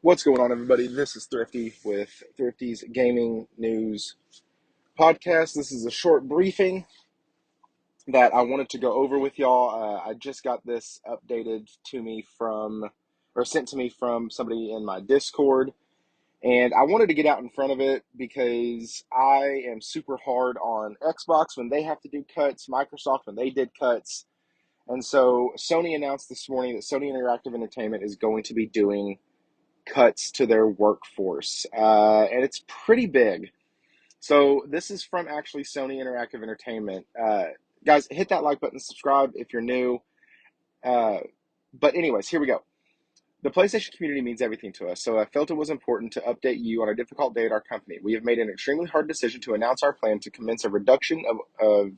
What's going on, everybody? This is Thrifty with Thrifty's Gaming News Podcast. This is a short briefing that I wanted to go over with y'all. I just got this updated to me or sent to me from somebody in my Discord, and I wanted to get out in front of it because I am super hard on Xbox when they have to do cuts, Microsoft when they did cuts, and so Sony announced this morning that Sony Interactive Entertainment is going to be doing cuts to their workforce, and it's pretty big. So this is from actually Sony Interactive Entertainment. Guys, hit that like button, subscribe if you're new. Uh, but anyways, here we go. The PlayStation community means everything to us, so I felt it was important to update you on a difficult day at our company. We have made an extremely hard decision to announce our plan to commence a reduction of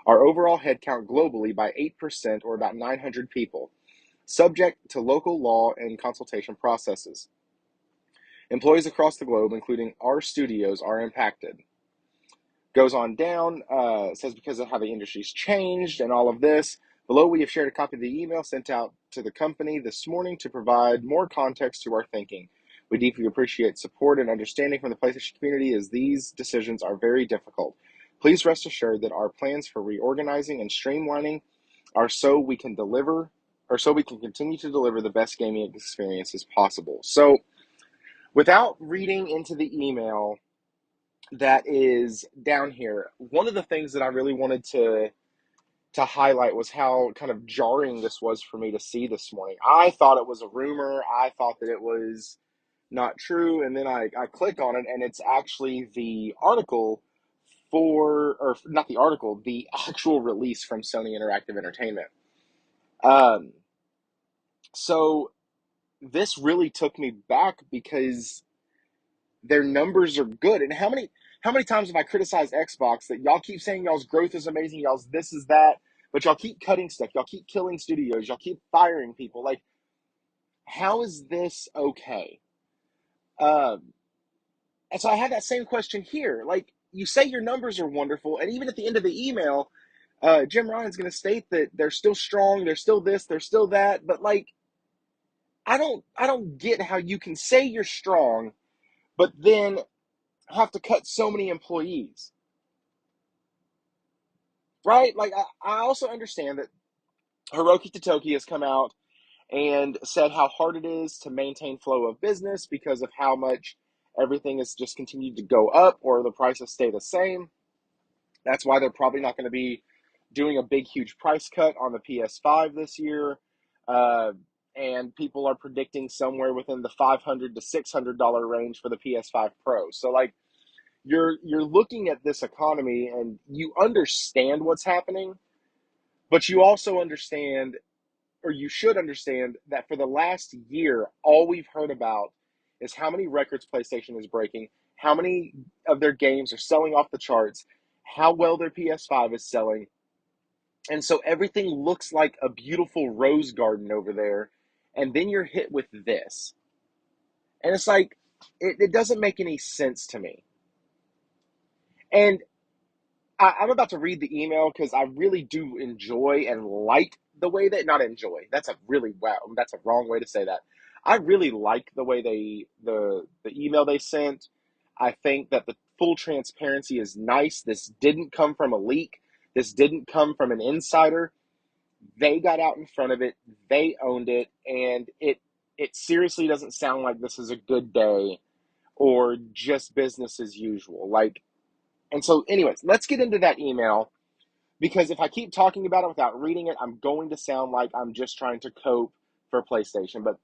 our overall headcount globally by 8%, or about 900 people, subject to local law and consultation processes. Employees across the globe, including our studios, are impacted. Goes on down, says because of how the industry's changed and all of this. Below, we have shared a copy of the email sent out to the company this morning to provide more context to our thinking. We deeply appreciate support and understanding from the PlayStation community as these decisions are very difficult. Please rest assured that our plans for reorganizing and streamlining are so we can continue to deliver the best gaming experiences possible. So, without reading into the email that is down here, one of the things that I really wanted to highlight was how kind of jarring this was for me to see this morning. I thought it was a rumor. I thought that it was not true. And then I click on it, and it's actually the article or not the article, the actual release from Sony Interactive Entertainment. Um, so this really took me back because their numbers are good. And how many times have I criticized Xbox that y'all keep saying y'all's growth is amazing, y'all's this is that, but y'all keep cutting stuff, y'all keep killing studios, y'all keep firing people. Like, how is this okay? Um, and so I had that same question here. Like, you say your numbers are wonderful, and even at the end of the email, Jim Ryan's going to state that they're still strong, they're still this, they're still that, but like, I don't get how you can say you're strong, but then have to cut so many employees, right? Like, I also understand that Hiroki Totoki has come out and said how hard it is to maintain flow of business because of how much everything has just continued to go up or the prices stay the same. That's why they're probably not going to be doing a big, huge price cut on the PS5 this year. Uh, and people are predicting somewhere within the $500 to $600 range for the PS5 Pro. So, like, you're looking at this economy and you understand what's happening, but you also understand, or you should understand, that for the last year, all we've heard about is how many records PlayStation is breaking, how many of their games are selling off the charts, how well their PS5 is selling. And so everything looks like a beautiful rose garden over there. And then you're hit with this. And it's like, it doesn't make any sense to me. And I'm about to read the email because I really do enjoy and like the way that, not enjoy. That's a wrong way to say that. I really like the way the email they sent. I think that the full transparency is nice. This didn't come from a leak. This didn't come from an insider. They got out in front of it. They owned it, and it seriously doesn't sound like this is a good day or just business as usual. Like, and so, anyways, let's get into that email, because if I keep talking about it without reading it, I'm going to sound like I'm just trying to cope for PlayStation. But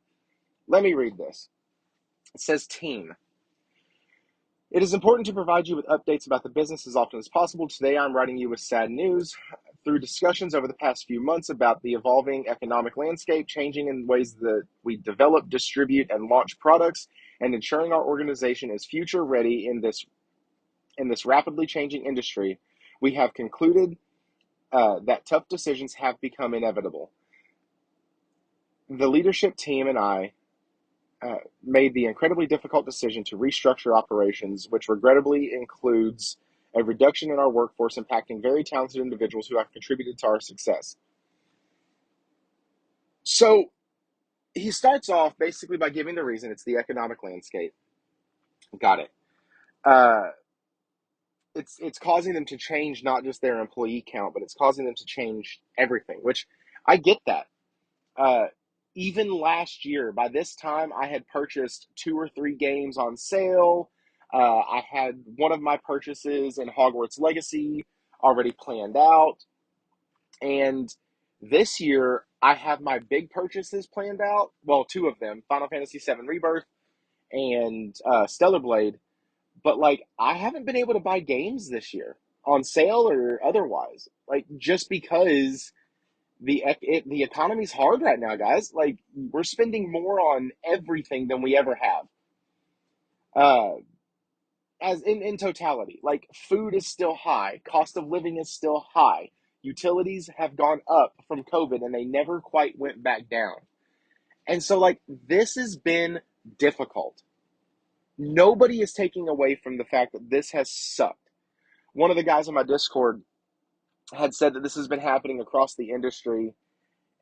let me read this. It says, "Team, it is important to provide you with updates about the business as often as possible. Today, I'm writing you with sad news. Through discussions over the past few months about the evolving economic landscape, changing in ways that we develop, distribute, and launch products, and ensuring our organization is future ready in this rapidly changing industry, we have concluded that tough decisions have become inevitable. The leadership team and I made the incredibly difficult decision to restructure operations, which regrettably includes a reduction in our workforce, impacting very talented individuals who have contributed to our success." So he starts off basically by giving the reason it's the economic landscape. Got it. Uh, it's causing them to change not just their employee count, but it's causing them to change everything, which I get that. Uh, Even last year, by this time, I had purchased 2 or 3 games on sale. I had one of my purchases in Hogwarts Legacy already planned out. And this year, I have my big purchases planned out. Well, 2 of them, Final Fantasy VII Rebirth and Stellar Blade. But like, I haven't been able to buy games this year on sale or otherwise. Like, just because the economy's hard right now, guys. Like, we're spending more on everything than we ever have. Uh, as in totality, like, food is still high, cost of living is still high, utilities have gone up from COVID, and they never quite went back down. And so, like, this has been difficult. Nobody is taking away from the fact that this has sucked. One of the guys on my Discord had said that this has been happening across the industry,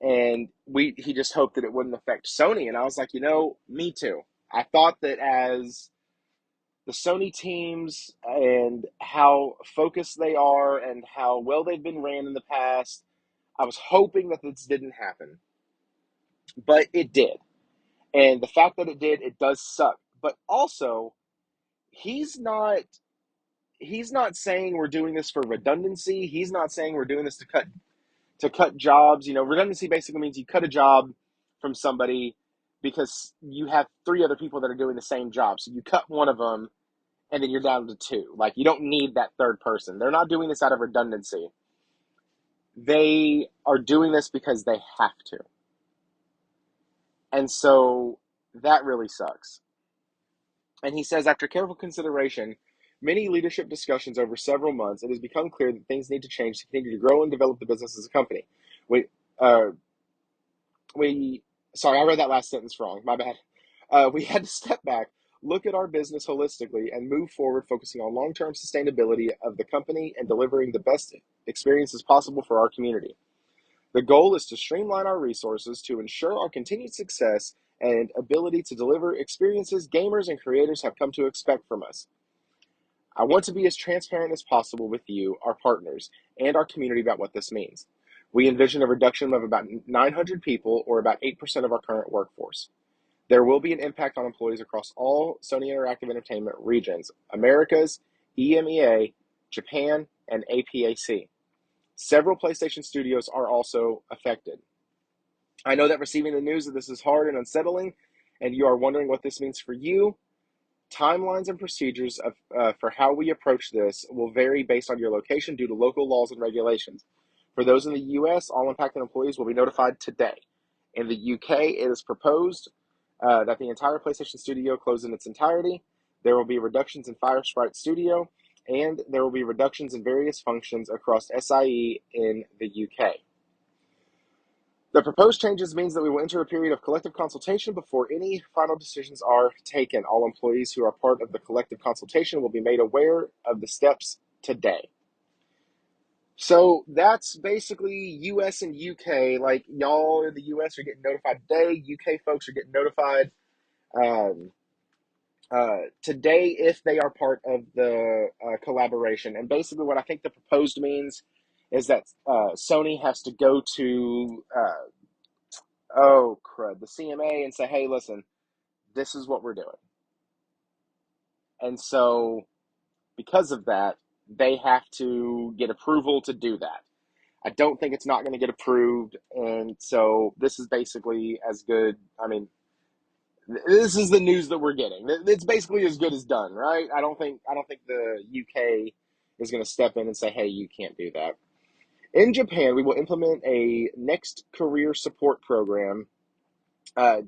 and he just hoped that it wouldn't affect Sony. And I was like, me too. I thought that as the Sony teams and how focused they are and how well they've been ran in the past, I was hoping that this didn't happen. But it did. And the fact that it did, it does suck. But also, he's not saying we're doing this for redundancy. He's not saying we're doing this to cut jobs. Redundancy basically means you cut a job from somebody because you have 3 other people that are doing the same job. So you cut one of them and then you're down to 2. Like, you don't need that third person. They're not doing this out of redundancy. They are doing this because they have to. And so that really sucks. And he says, after careful consideration, many leadership discussions over several months, it has become clear that things need to change to continue to grow and develop the business as a company. Uh, Sorry, I read that last sentence wrong. My bad. We had to step back, look at our business holistically, and move forward, focusing on long-term sustainability of the company and delivering the best experiences possible for our community. The goal is to streamline our resources to ensure our continued success and ability to deliver experiences gamers and creators have come to expect from us. I want to be as transparent as possible with you, our partners, and our community about what this means. We envision a reduction of about 900 people, or about 8% of our current workforce. There will be an impact on employees across all Sony Interactive Entertainment regions: Americas, EMEA, Japan, and APAC. Several PlayStation studios are also affected. I know that receiving the news that this is hard and unsettling, and you are wondering what this means for you. Timelines and procedures for how we approach this will vary based on your location due to local laws and regulations. For those in the U.S., all impacted employees will be notified today. In the U.K., it is proposed that the entire PlayStation Studio close in its entirety. There will be reductions in Fire Sprite Studio, and there will be reductions in various functions across SIE in the UK. The proposed changes means that we will enter a period of collective consultation before any final decisions are taken. All employees who are part of the collective consultation will be made aware of the steps today. So that's basically US and UK. Like, y'all in the US are getting notified today. UK folks are getting notified today if they are part of the collaboration. And basically what I think the proposed means is that Sony has to go to the CMA and say, hey, listen, this is what we're doing. And so because of that, they have to get approval to do that. I don't think it's not going to get approved. And so this is basically as good. I mean, this is the news that we're getting. It's basically as good as done, right? I don't think the UK is going to step in and say, hey, you can't do that. In Japan, we will implement a next career support program.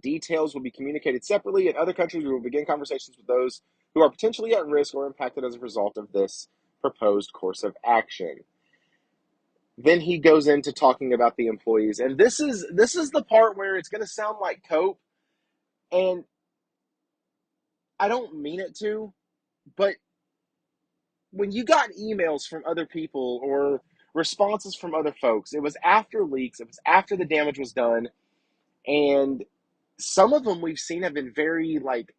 Details will be communicated separately. In other countries, we will begin conversations with those who are potentially at risk or impacted as a result of this proposed course of action. Then he goes into talking about the employees. And this is the part where it's going to sound like cope. And I don't mean it to, but when you got emails from other people or responses from other folks, it was after leaks, it was after the damage was done, and Some of them we've seen have been very like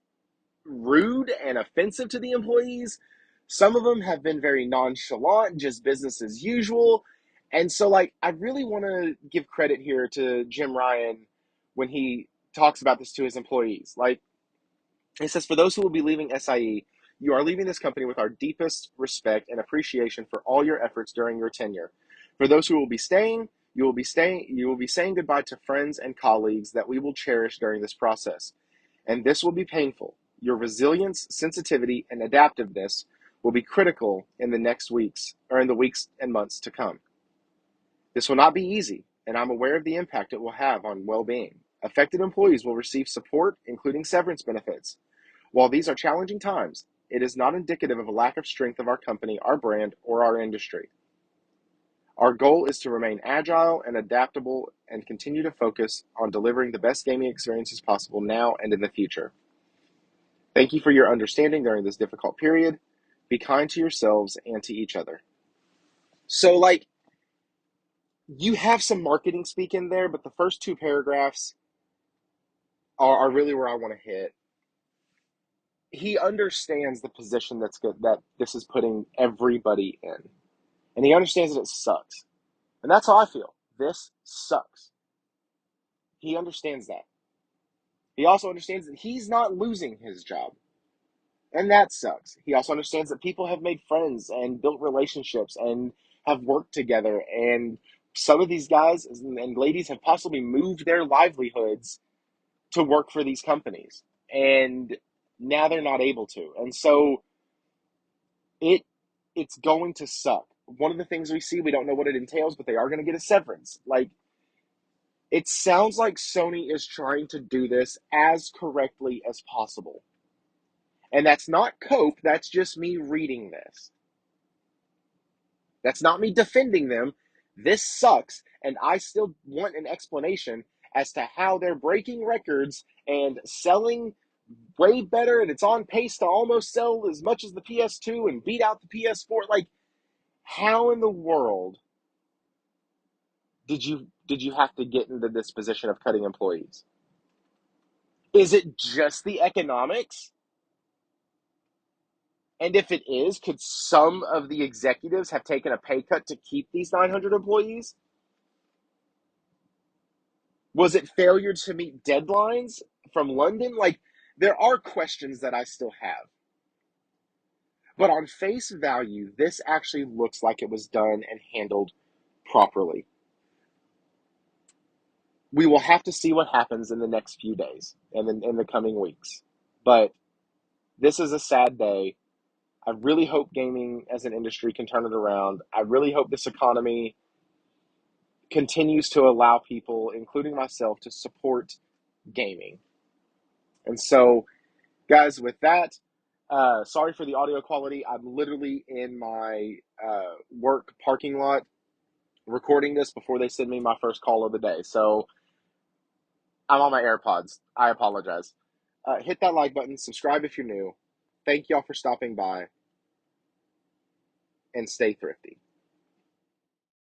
rude and offensive to the employees. Some of them have been very nonchalant, just business as usual. And so, like, I really want to give credit here to Jim Ryan when he talks about this to his employees. Like, he says, for those who will be leaving SIE, you are leaving this company with our deepest respect and appreciation for all your efforts during your tenure. For those who will be staying, you will be saying goodbye to friends and colleagues that we will cherish during this process. And this will be painful. Your resilience, sensitivity, and adaptiveness will be critical in the next weeks or in the weeks and months to come. This will not be easy, and I'm aware of the impact it will have on well-being. Affected employees will receive support, including severance benefits. While these are challenging times, it is not indicative of a lack of strength of our company, our brand, or our industry. Our goal is to remain agile and adaptable and continue to focus on delivering the best gaming experiences possible now and in the future. Thank you for your understanding during this difficult period. Be kind to yourselves and to each other. So, like, you have some marketing speak in there, but the first two paragraphs are really where I want to hit. He understands the position that's good that this is putting everybody in, and he understands that it sucks, and that's how I feel. This sucks. He understands that. He also understands that he's not losing his job, and that sucks. He also understands that people have made friends and built relationships and have worked together, and some of these guys and ladies have possibly moved their livelihoods to work for these companies, and now they're not able to. And so it's going to suck. One of the things we see, we don't know what it entails, but they are going to get a severance. Like, it sounds like Sony is trying to do this as correctly as possible. And that's not cope, that's just me reading this. That's not me defending them. This sucks, and I still want an explanation as to how they're breaking records and selling way better, and it's on pace to almost sell as much as the PS2 and beat out the PS4. Like, how in the world did you have to get into this position of cutting employees? Is it just the economics? And if it is, could some of the executives have taken a pay cut to keep these 900 employees? Was it failure to meet deadlines from London? Like, there are questions that I still have. But on face value, this actually looks like it was done and handled properly. We will have to see what happens in the next few days and in the coming weeks. But this is a sad day. I really hope gaming as an industry can turn it around. I really hope this economy continues to allow people, including myself, to support gaming. And so, guys, with that, sorry for the audio quality. I'm literally in my work parking lot recording this before they send me my first call of the day. So I'm on my AirPods. I apologize. Hit that like button, subscribe if you're new. Thank y'all for stopping by, and stay thrifty.